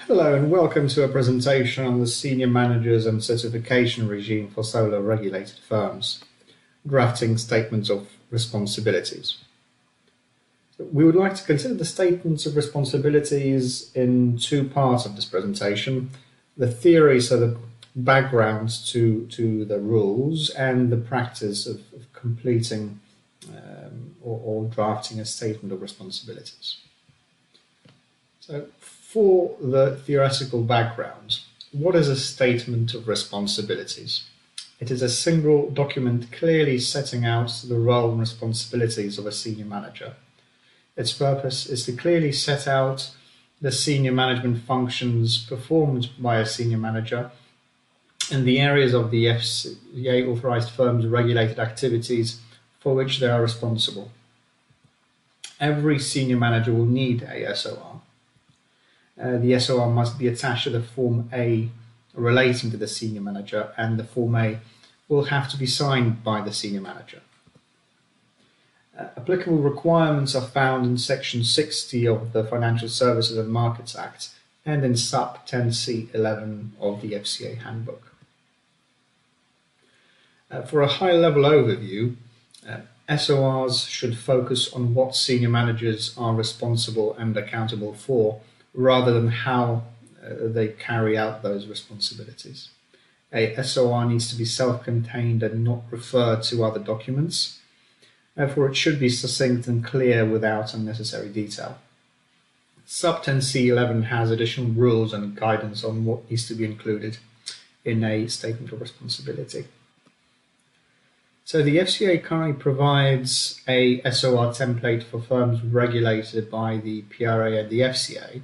Hello and welcome to a presentation on the Senior Managers and Certification Regime for Solar Regulated Firms, drafting Statements of Responsibilities. So we would like to consider the Statements of Responsibilities in two parts of this presentation: the theory, so the background to the rules, and the practice of completing or drafting a Statement of Responsibilities. So for the theoretical background, what is a Statement of Responsibilities? It is a single document clearly setting out the role and responsibilities of a senior manager. Its purpose is to clearly set out the senior management functions performed by a senior manager and the areas of the FCA authorized firm's regulated activities for which they are responsible. Every senior manager will need a SOR. The SOR must be attached to the Form A relating to the senior manager, and the Form A will have to be signed by the senior manager. Applicable requirements are found in Section 60 of the Financial Services and Markets Act and in Sub 10C11 of the FCA Handbook. For a high-level overview, SORs should focus on what senior managers are responsible and accountable for, rather than how they carry out those responsibilities. A SOR needs to be self-contained and not refer to other documents. Therefore, it should be succinct and clear without unnecessary detail. Sub 10C11 has additional rules and guidance on what needs to be included in a statement of responsibility. So the FCA currently provides a SOR template for firms regulated by the PRA and the FCA,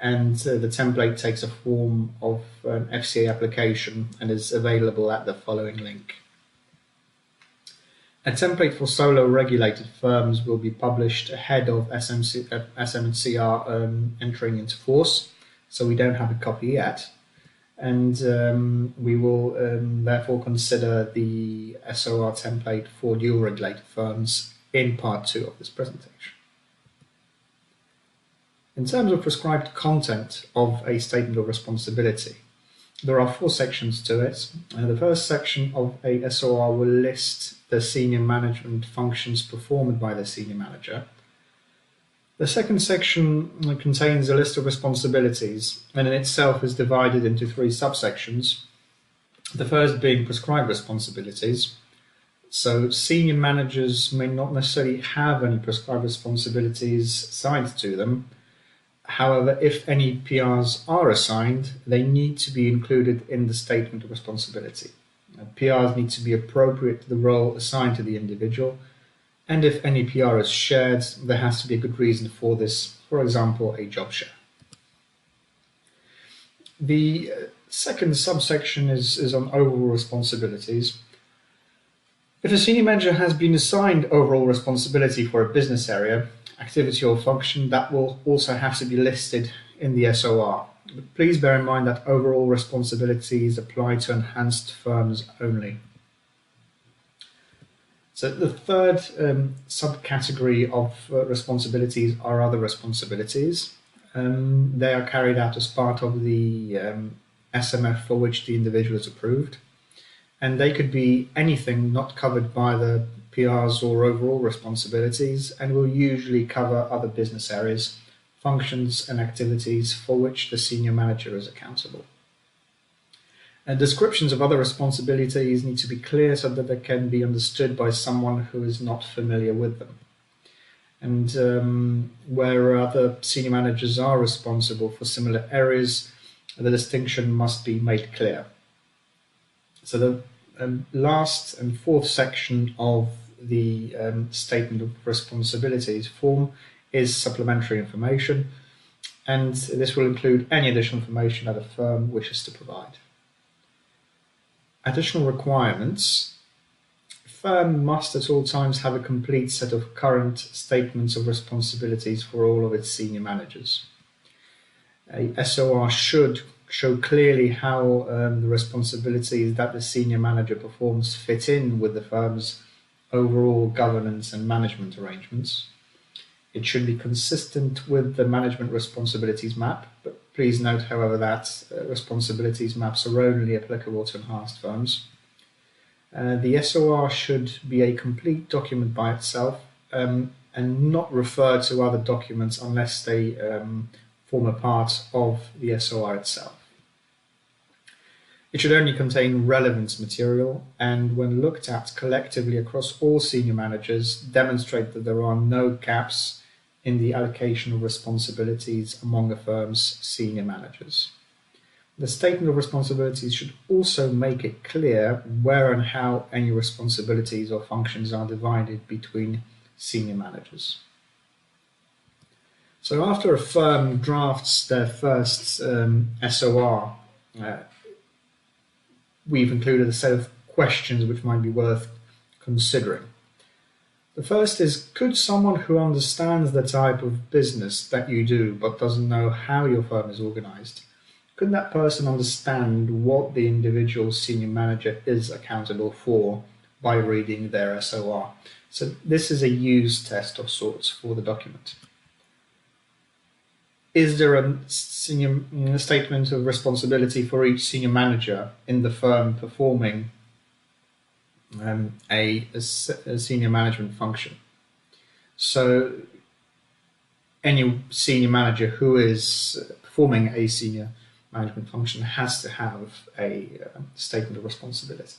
and the template takes a form of an FCA application and is available at the following link. A template for solar regulated firms will be published ahead of sm&cr entering into force, so we don't have a copy yet. And we will therefore consider the SOR template for dual regulated firms in part 2 of this presentation. In terms of prescribed content of a statement of responsibility, there are 4 sections to it. The first section of a SOR will list the senior management functions performed by the senior manager. The second section contains a list of responsibilities and in itself is divided into 3 subsections. The first being prescribed responsibilities. So senior managers may not necessarily have any prescribed responsibilities assigned to them. However, if any PRs are assigned, they need to be included in the statement of responsibility. PRs need to be appropriate to the role assigned to the individual, and if any PR is shared, there has to be a good reason for this, for example, a job share. The second subsection is on overall responsibilities. If a senior manager has been assigned overall responsibility for a business area, activity or function, that will also have to be listed in the SOR. But please bear in mind that overall responsibilities apply to enhanced firms only. So the third subcategory of responsibilities are other responsibilities. They are carried out as part of the SMF for which the individual is approved. And they could be anything not covered by the PRs or overall responsibilities, and will usually cover other business areas, functions and activities for which the senior manager is accountable. Descriptions of other responsibilities need to be clear so that they can be understood by someone who is not familiar with them. And where other senior managers are responsible for similar areas, the distinction must be made clear. So the last and fourth section of the Statement of Responsibilities form is supplementary information, and this will include any additional information that a firm wishes to provide. Additional requirements. A firm must at all times have a complete set of current statements of responsibilities for all of its senior managers. A SOR should show clearly how the responsibilities that the senior manager performs fit in with the firm's overall governance and management arrangements. It should be consistent with the management responsibilities map, but Please note, however, that responsibilities maps are only applicable to enhanced firms. The SOR should be a complete document by itself and not refer to other documents unless they form a part of the SOR itself. It should only contain relevant material and, when looked at collectively across all senior managers, demonstrate that there are no gaps in the allocation of responsibilities among a firm's senior managers. The statement of responsibilities should also make it clear where and how any responsibilities or functions are divided between senior managers. So after a firm drafts their first SOR, we've included a set of questions which might be worth considering. The first is, could someone who understands the type of business that you do but doesn't know how your firm is organized, could that person understand what the individual senior manager is accountable for by reading their SOR? So this is a use test of sorts for the document. Is there a statement of responsibility for each senior manager in the firm performing a senior management function? So any senior manager who is performing a senior management function has to have a statement of responsibility.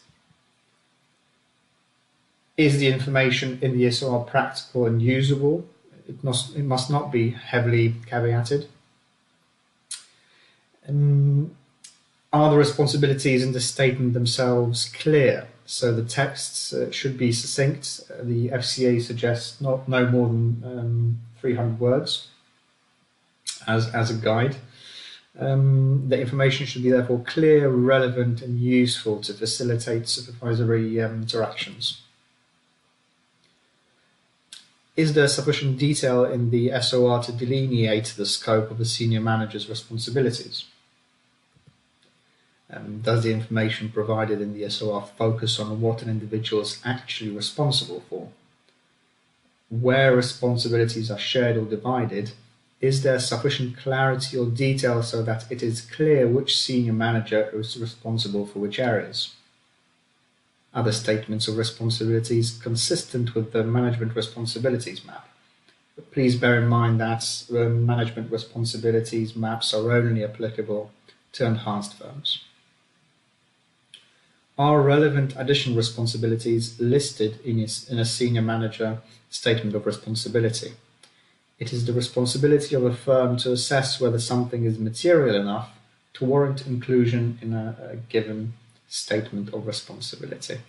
Is the information in the SOR practical and usable? It must not be heavily caveated. Are the responsibilities in the statement themselves clear? So the texts should be succinct. The FCA suggests no more than 300 words as a guide. The information should be therefore clear, relevant, and useful to facilitate supervisory interactions. Is there sufficient detail in the SOR to delineate the scope of the senior manager's responsibilities? Does the information provided in the SOR focus on what an individual is actually responsible for? Where responsibilities are shared or divided, is there sufficient clarity or detail so that it is clear which senior manager is responsible for which areas? Are the statements of responsibilities consistent with the management responsibilities map? But please bear in mind that management responsibilities maps are only applicable to enhanced firms. Are relevant additional responsibilities listed in a senior manager statement of responsibility? It is the responsibility of a firm to assess whether something is material enough to warrant inclusion in a given statement of responsibility.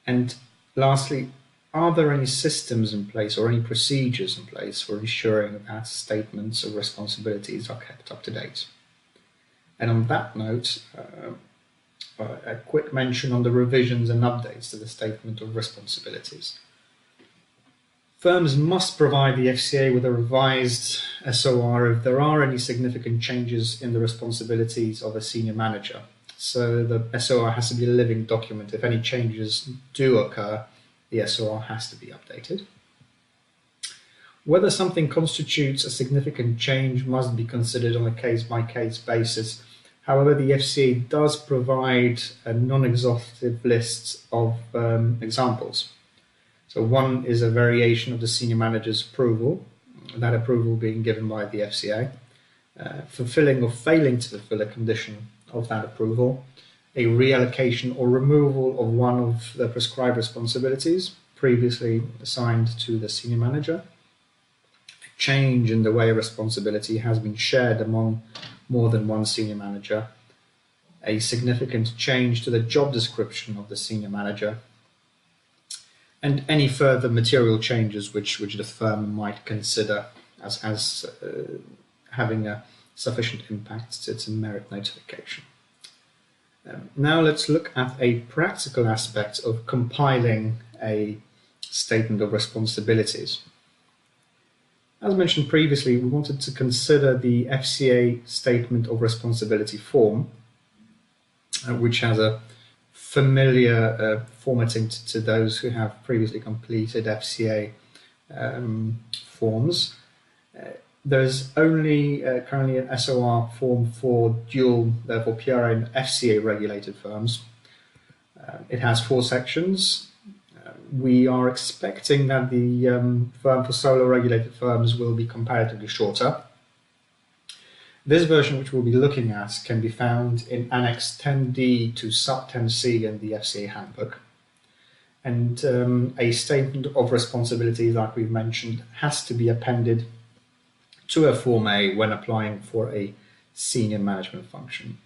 And lastly, are there any systems in place or any procedures in place for ensuring that statements of responsibilities are kept up to date? And on that note, a quick mention on the revisions and updates to the statement of responsibilities. Firms must provide the FCA with a revised SOR if there are any significant changes in the responsibilities of a senior manager. So the SOR has to be a living document. If any changes do occur, the SOR has to be updated. Whether something constitutes a significant change must be considered on a case-by-case basis. However, the FCA does provide a non-exhaustive list of examples. So one is a variation of the senior manager's approval, that approval being given by the FCA, fulfilling or failing to fulfill a condition of that approval, a reallocation or removal of one of the prescribed responsibilities previously assigned to the senior manager, a change in the way a responsibility has been shared among more than one senior manager, a significant change to the job description of the senior manager, and any further material changes which the firm might consider as having a sufficient impact to merit notification. Now let's look at a practical aspect of compiling a statement of responsibilities. As mentioned previously, we wanted to consider the FCA Statement of Responsibility form, which has a familiar formatting to those who have previously completed FCA forms. There's only currently an SOR form for dual, therefore PRA and FCA regulated firms. It has 4 sections. We are expecting that the firm for solo regulated firms will be comparatively shorter. This version, which we'll be looking at, can be found in Annex 10D to Sub 10C in the FCA handbook. And a statement of responsibility, like we've mentioned, has to be appended to a Form A when applying for a senior management function.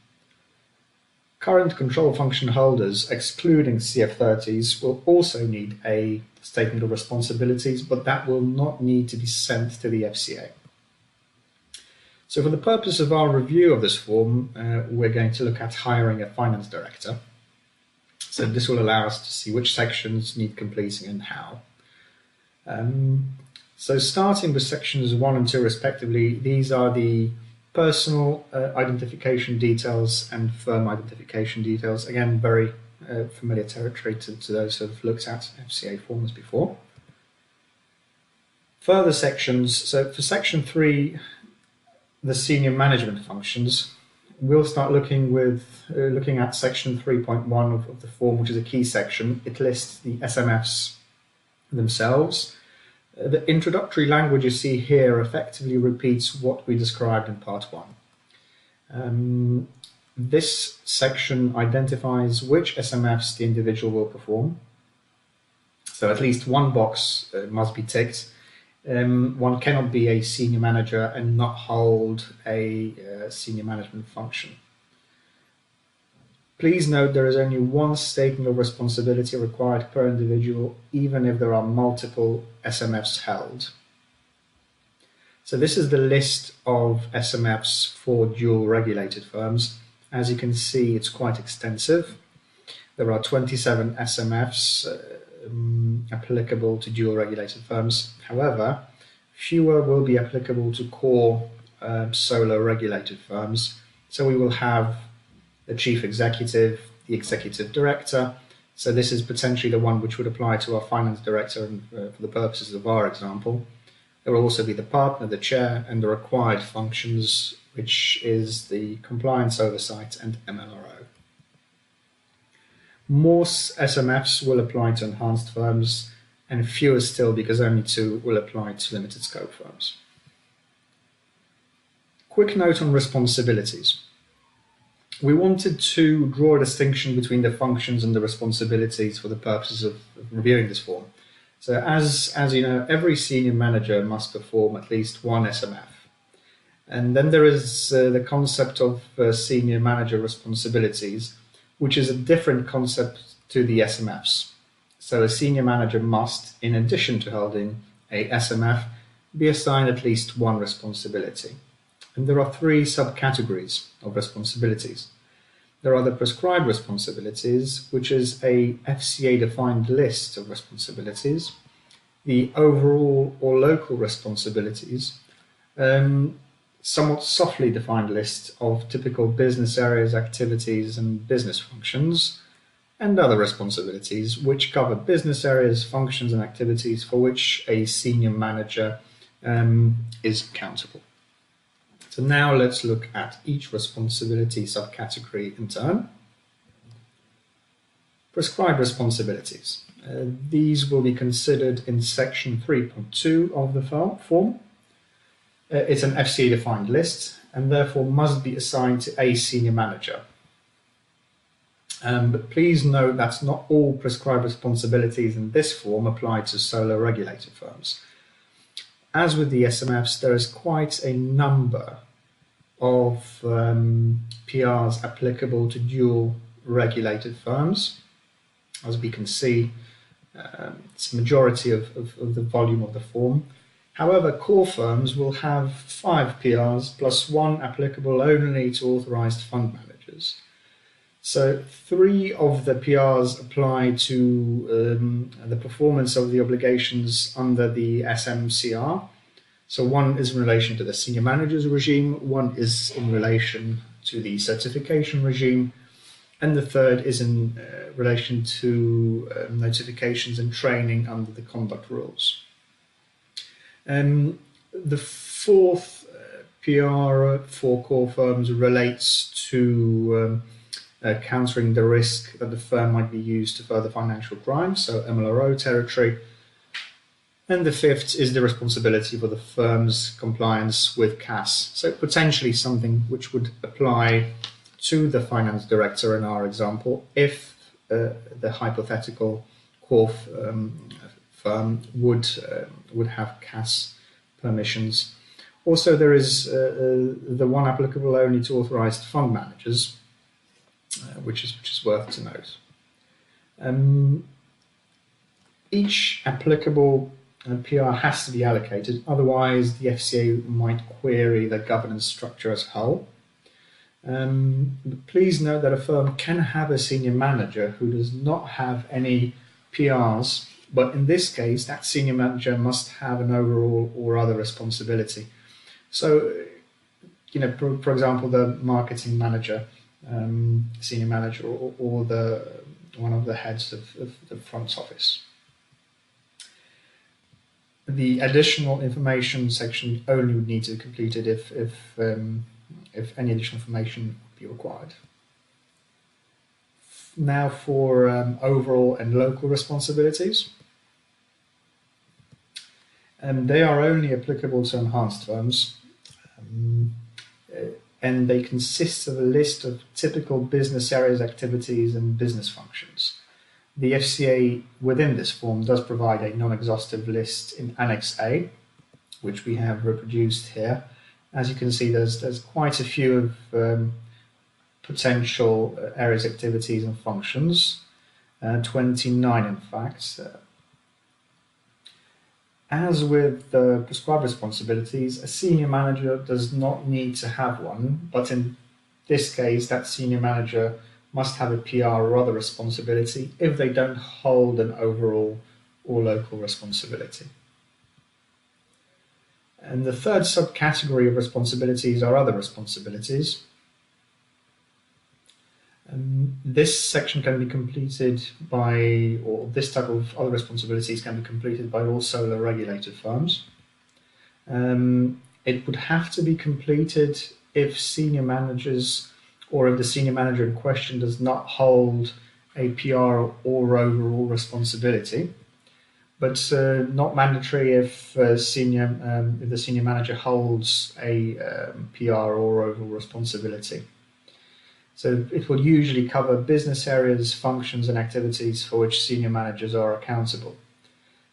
Current control function holders, excluding CF30s, will also need a statement of responsibilities, but that will not need to be sent to the FCA. So for the purpose of our review of this form, we're going to look at hiring a finance director. So this will allow us to see which sections need completing and how. So starting with sections 1 and 2 respectively, these are the personal identification details and firm identification details. Again, very familiar territory to those who have looked at FCA forms before. Further sections, so for section 3, the senior management functions, we'll start looking at section 3.1 of the form, which is a key section. It lists the SMFs themselves. The introductory language you see here effectively repeats what we described in part 1. This section identifies which SMFs the individual will perform. So at least one box must be ticked. One cannot be a senior manager and not hold a senior management function. Please note there is only one statement of responsibility required per individual, even if there are multiple SMFs held. So this is the list of SMFs for dual regulated firms. As you can see, it's quite extensive. There are 27 SMFs applicable to dual regulated firms. However, fewer will be applicable to core solo regulated firms. So we will have the chief executive, the executive director. So this is potentially the one which would apply to our finance director and, for the purposes of our example. There will also be the partner, the chair, and the required functions, which is the compliance oversight and MLRO. More SMFs will apply to enhanced firms, and fewer still because only 2 will apply to limited scope firms. Quick note on responsibilities. We wanted to draw a distinction between the functions and the responsibilities for the purposes of reviewing this form. So as you know, every senior manager must perform at least one SMF. And then there is the concept of senior manager responsibilities, which is a different concept to the SMFs. So a senior manager must, in addition to holding a SMF, be assigned at least one responsibility. And there are 3 subcategories of responsibilities. There are the prescribed responsibilities, which is a FCA-defined list of responsibilities, the overall or local responsibilities, somewhat softly defined list of typical business areas, activities, and business functions, and other responsibilities, which cover business areas, functions, and activities for which a senior manager is accountable. So now let's look at each responsibility subcategory in turn. Prescribed responsibilities. These will be considered in section 3.2 of the form. It's an FCA-defined list and therefore must be assigned to a senior manager. But please note that not all prescribed responsibilities in this form apply to solo regulated firms. As with the SMFs, there is quite a number of PRs applicable to dual regulated firms. As we can see, it's a majority of the volume of the form. However, core firms will have 5 PRs plus 1 applicable only to authorized fund managers. So 3 of the PRs apply to the performance of the obligations under the sm&cr. So 1 is in relation to the senior managers regime, 1 is in relation to the certification regime, and the 3rd is in relation to notifications and training under the conduct rules. The fourth PR for core firms relates to countering the risk that the firm might be used to further financial crime, so MLRO territory. And the fifth is the responsibility for the firm's compliance with CAS, so potentially something which would apply to the finance director in our example if the hypothetical core firm would have CAS permissions. Also, there is the one applicable only to authorized fund managers, which is worth to note. Each applicable PR has to be allocated, otherwise the FCA might query the governance structure as a whole. But please note that a firm can have a senior manager who does not have any PRs, but in this case, that senior manager must have an overall or other responsibility. So, for example, the marketing manager, senior manager, or one of the heads of the front office. The additional information section only would need to be completed if any additional information would be required. Now for overall and local responsibilities. They are only applicable to enhanced firms, and they consist of a list of typical business areas, activities, and business functions. The FCA within this form does provide a non-exhaustive list in Annex A, which we have reproduced here. As you can see, there's quite a few of potential areas, activities, and functions, 29 in fact. As with the prescribed responsibilities, a senior manager does not need to have one, but in this case, that senior manager must have a PR or other responsibility if they don't hold an overall or local responsibility. And the third subcategory of responsibilities are other responsibilities. This section can be completed by, or this type of other responsibilities can be completed by all solar regulated firms. It would have to be completed if senior managers or if the senior manager in question does not hold a PR or overall responsibility, but not mandatory if the senior manager holds a PR or overall responsibility. So it will usually cover business areas, functions, and activities for which senior managers are accountable.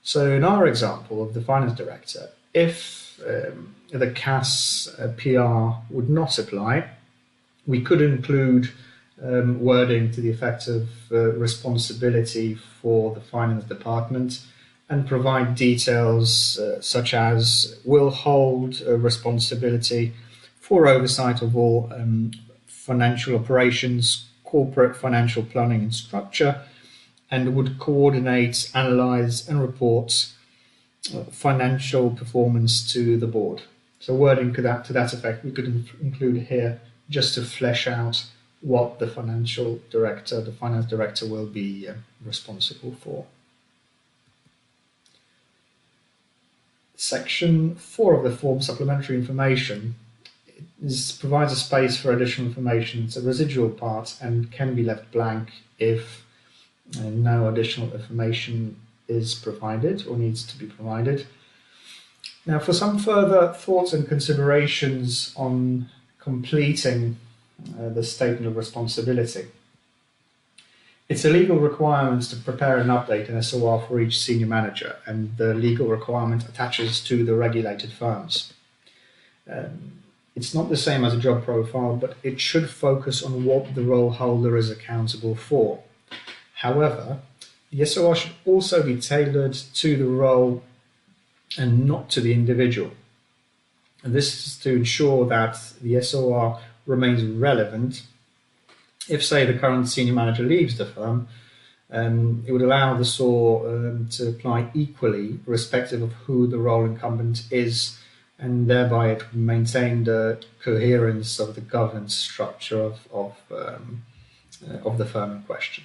So in our example of the finance director, if the CAS PR would not apply, we could include wording to the effect of responsibility for the finance department and provide details such as will hold a responsibility for oversight of all financial operations, corporate financial planning and structure, and would coordinate, analyze, and report financial performance to the board. So wording to that effect we could include here just to flesh out what the finance director will be responsible for. Section 4 of the form, supplementary information, provides a space for additional information. It's a residual part and can be left blank if no additional information is provided or needs to be provided. Now, for some further thoughts and considerations on completing the statement of responsibility, it's a legal requirement to prepare and update an SOR for each senior manager, and the legal requirement attaches to the regulated firms. It's not the same as a job profile, but it should focus on what the role holder is accountable for. However, the SOR should also be tailored to the role and not to the individual. And this is to ensure that the SOR remains relevant. If, say, the current senior manager leaves the firm, it would allow the SOR to apply equally, irrespective of who the role incumbent is, and thereby it would maintain the coherence of the governance structure of the firm in question.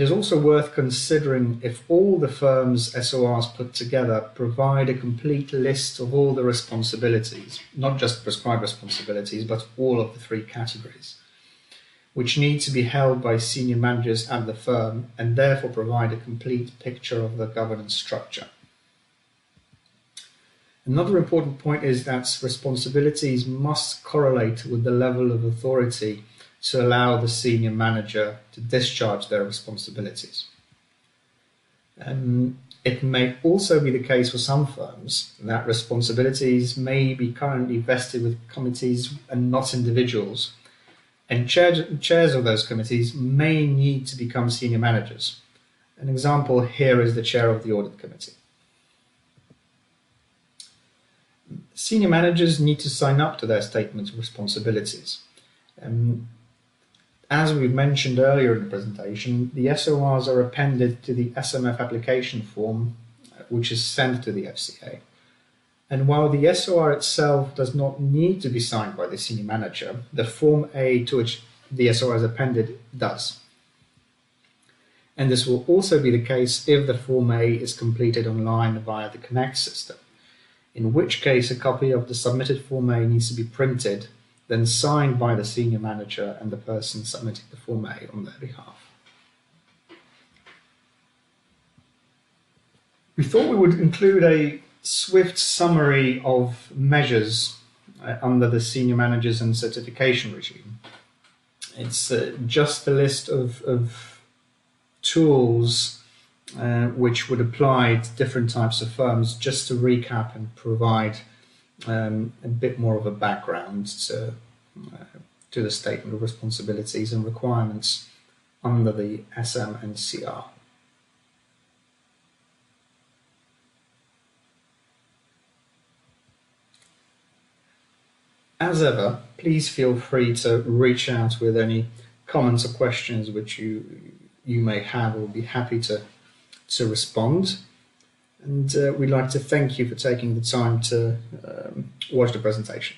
It is also worth considering if all the firm's SORs put together provide a complete list of all the responsibilities, not just prescribed responsibilities, but all of the three categories, which need to be held by senior managers at the firm and therefore provide a complete picture of the governance structure. Another important point is that responsibilities must correlate with the level of authority to allow the senior manager to discharge their responsibilities. It may also be the case for some firms that responsibilities may be currently vested with committees and not individuals, and chairs of those committees may need to become senior managers. An example here is the chair of the audit committee. Senior managers need to sign up to their statements of responsibilities. As we mentioned earlier in the presentation, the SORs are appended to the SMF application form, which is sent to the FCA. And while the SOR itself does not need to be signed by the senior manager, the Form A to which the SOR is appended does. And this will also be the case if the Form A is completed online via the Connect system, in which case a copy of the submitted Form A needs to be printed, then signed by the senior manager and the person submitting the Form A on their behalf. We thought we would include a swift summary of measures under the senior managers and certification regime. It's just a list of tools which would apply to different types of firms, just to recap and provide a bit more of a background to the statement of responsibilities and requirements under the sm&cr. As ever, please feel free to reach out with any comments or questions which you may have. We'll be happy to respond. And we'd like to thank you for taking the time to watch the presentation.